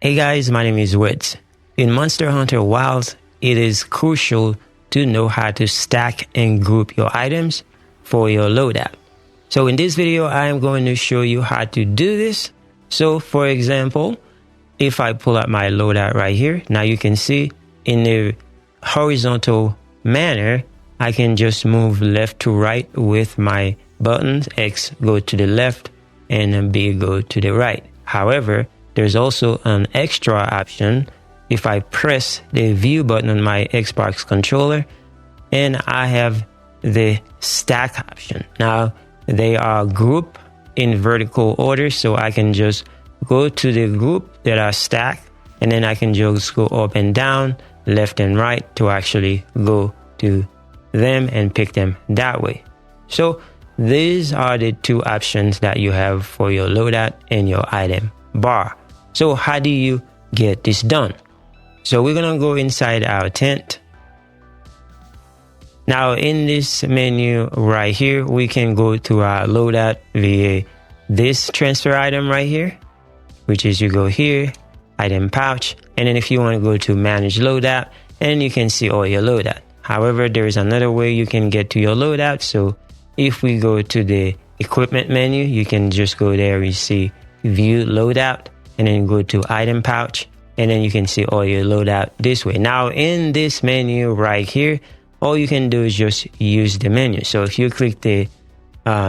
Hey guys, my name is WILDS. In Monster Hunter Wilds, it is crucial to know how to stack and group your items for your loadout. So in this video, I am going to show you how to do this. So for example, if I pull up my loadout right here, now you can see in the horizontal manner, I can just move left to right with my buttons. X go to the left and B go to the right. However, there's also an extra option if I press the view button on my Xbox controller, and I have the stack option. Now they are grouped in vertical order, so I can just go to the group that are stacked, and then I can just go up and down, left and right to actually go to them and pick them that way. So these are the two options that you have for your loadout and your item bar. So how do you get this done? So we're gonna go inside our tent. Now in this menu right here, we can go to our loadout via this transfer item right here, which is you go here, item pouch, and then if you want to go to manage loadout, and you can see all your loadout. However, there is another way you can get to your loadout. So if we go to the equipment menu, you can just go there, you see view loadout, and then go to item pouch, and then you can see all your loadout this way. Now in this menu right here, all you can do is just use the menu. So if you click the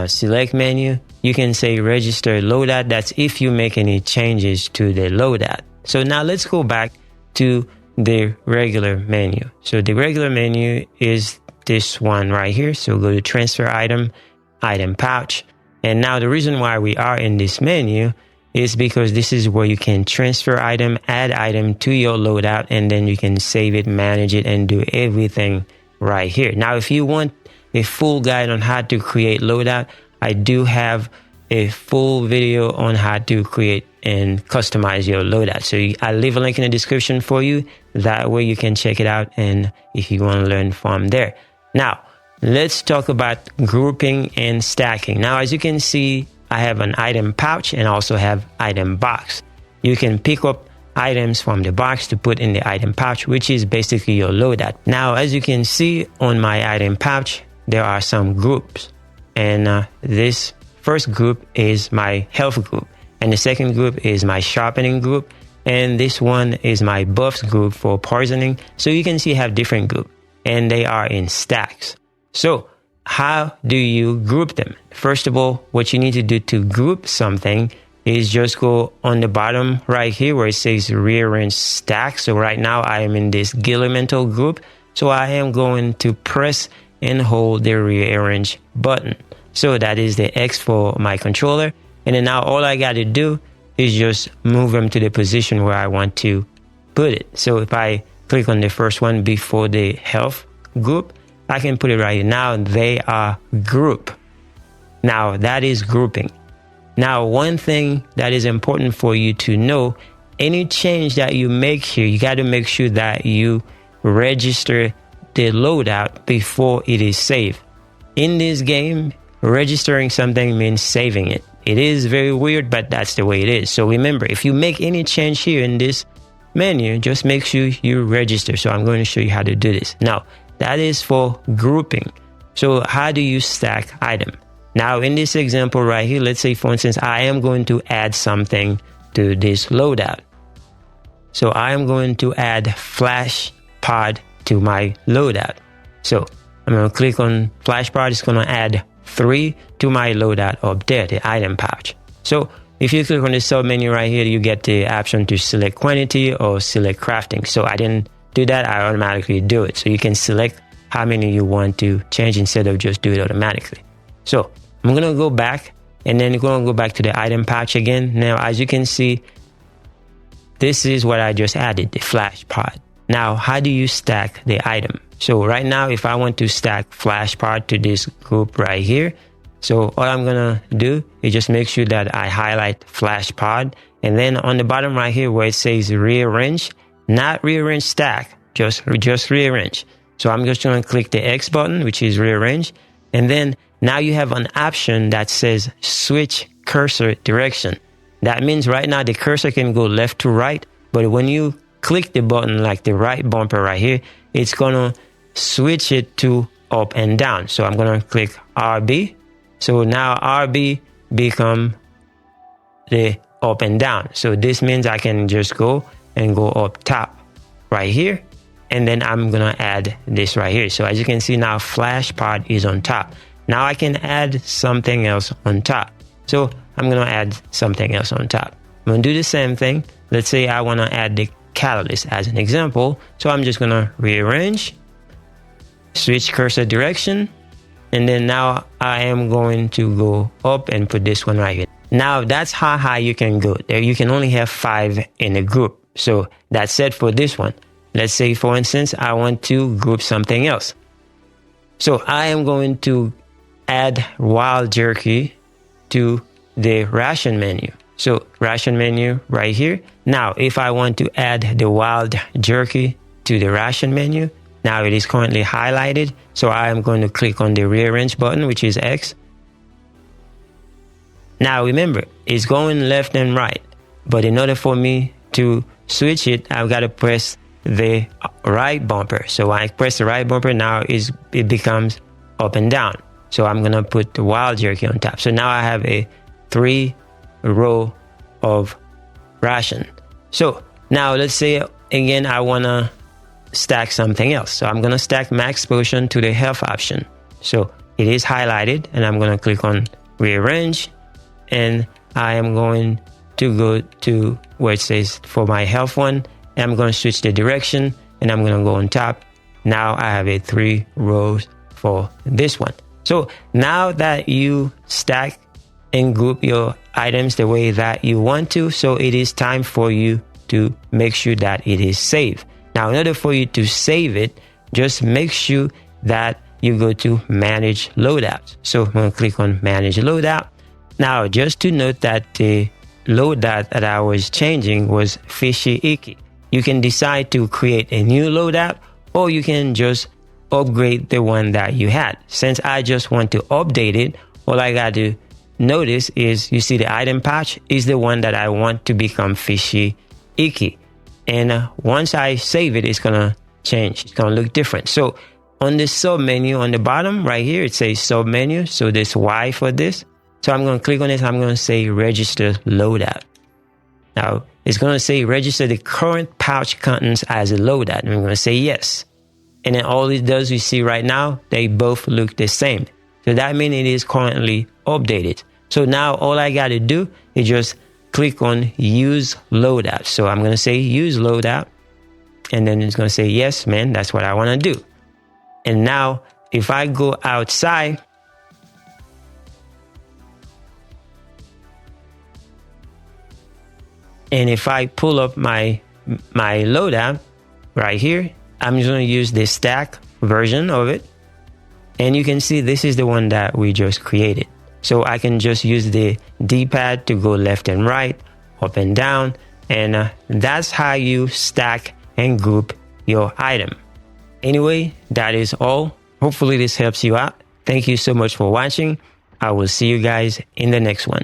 select menu, you can say register loadout. That's if you make any changes to the loadout. So now let's go back to the regular menu. So the regular menu is this one right here. So go to transfer item, item pouch. And now the reason why we are in this menu is because this is where you can transfer item, add item to your loadout, and then you can save it, manage it, and do everything right here. Now, if you want a full guide on how to create loadout, I do have a full video on how to create and customize your loadout. So I'll leave a link in the description for you. That way you can check it out, and if you want to learn from there. Now, let's talk about grouping and stacking. Now, as you can see, I have an item pouch and also have item box. You can pick up items from the box to put in the item pouch, which is basically your loadout. Now, as you can see on my item pouch, there are some groups. And this first group is my health group. And the second group is my sharpening group. And this one is my buffs group for poisoning. So you can see I have different groups, and they are in stacks. So how do you group them? First of all, what you need to do to group something is just go on the bottom right here where it says rearrange stack. So right now I am in this elemental group. So I am going to press and hold the rearrange button. So that is the X for my controller. And then now all I got to do is just move them to the position where I want to put it. So if I click on the first one before the health group, I can put it right here. Now they are grouped. Now that is grouping. Now, one thing that is important for you to know, any change that you make here, you got to make sure that you register the loadout before it is saved. In this game, registering something means saving it. It is very weird, but that's the way it is. So remember, if you make any change here in this menu, just make sure you register. So I'm going to show you how to do this. Now, that is for grouping. So how do you stack item? Now in this example right here, let's say for instance, I am going to add something to this loadout. So I am going to add flash pod to my loadout. So I'm going to click on flash pod. It's going to add 3 to my loadout up there, the item pouch. So if you click on the sub menu right here, you get the option to select quantity or select crafting. So I didn't do that, I automatically do it. So you can select how many you want to change instead of just do it automatically. So I'm going to go back, and then you're going to go back to the item pouch again. Now, as you can see, this is what I just added, the flash pod. Now, how do you stack the item? So right now, if I want to stack flash pod to this group right here, so all I'm going to do is just make sure that I highlight flash pod. And then on the bottom right here where it says rearrange, not rearrange stack, just rearrange. So I'm just going to click the X button, which is rearrange. And then now you have an option that says switch cursor direction. That means right now the cursor can go left to right But when you click the button like the right bumper right here, it's gonna switch it to up and down. So I'm gonna click RB. So now RB become the up and down. So this means I can just go and go up top right here. And then I'm gonna add this right here. So as you can see now, flash pod is on top. Now I can add something else on top. So I'm gonna add something else on top. I'm gonna do the same thing. Let's say I wanna add the catalyst as an example. So I'm just gonna rearrange, switch cursor direction, and then now I am going to go up and put this one right here. Now that's how high you can go. There you can only have 5 in a group. So that's it for this one. Let's say for instance, I want to group something else. So I am going to add wild jerky to the ration menu. So ration menu right here. Now, if I want to add the wild jerky to the ration menu, now it is currently highlighted. So I am going to click on the rearrange button, which is X. Now remember, it's going left and right. But in order for me to switch it, I've got to press the right bumper. So when I press the right bumper, now it becomes up and down. So I'm going to put the wild jerky on top. So now I have a 3-row of ration. So now let's say again, I want to stack something else. So I'm going to stack max potion to the health option. So it is highlighted and I'm going to click on rearrange, and I am going to go to where it says for my health one, and I'm going to switch the direction and I'm going to go on top. Now I have a 3 rows for this one. So now that you stack and group your items the way that you want to, so it is time for you to make sure that it is saved. Now, in order for you to save it, just make sure that you go to manage loadouts. So I'm going to click on manage loadout. Now, just to note that the loadout that I was changing was fishy icky. You can decide to create a new loadout, or you can just upgrade the one that you had. Since I just want to update it, all I got to notice is, you see the item patch is the one that I want to become fishy icky. And once I save it, it's going to change. It's going to look different. So on the sub menu on the bottom right here, it says sub menu. So there's Y for this. So I'm going to click on this. I'm going to say register loadout. Now it's going to say register the current pouch contents as a loadout. And I'm going to say yes. And then all it does, you see right now, they both look the same. So that means it is currently updated. So now all I got to do is just click on use loadout. So I'm going to say use loadout. And then it's going to say, yes, man, that's what I want to do. And now if I go outside, and if I pull up my loadout right here, I'm just going to use the stack version of it. And you can see this is the one that we just created. So I can just use the D-pad to go left and right, up and down. And that's how you stack and group your item. Anyway, that is all. Hopefully this helps you out. Thank you so much for watching. I will see you guys in the next one.